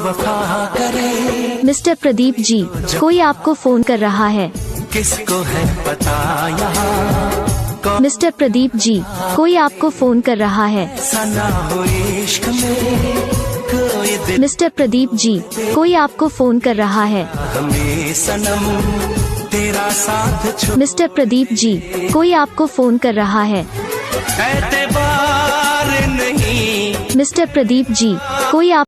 वफा करे। मिस्टर प्रदीप जी, कोई आपको फोन कर रहा है। किसको है पता यहाँ मिस्टर प्रदीप जी, कोई आपको फोन कर रहा है। सना हो इश्क में कोई दिल मिस्टर प्रदीप जी, कोई आपको फोन कर रहा है। हमें सनम तेरा साथ छो मिस्टर प्रदीप जी, कोई आपको फोन कर रहा है। एतबार नहीं मिस्टर प्रदीप जी, कोई आप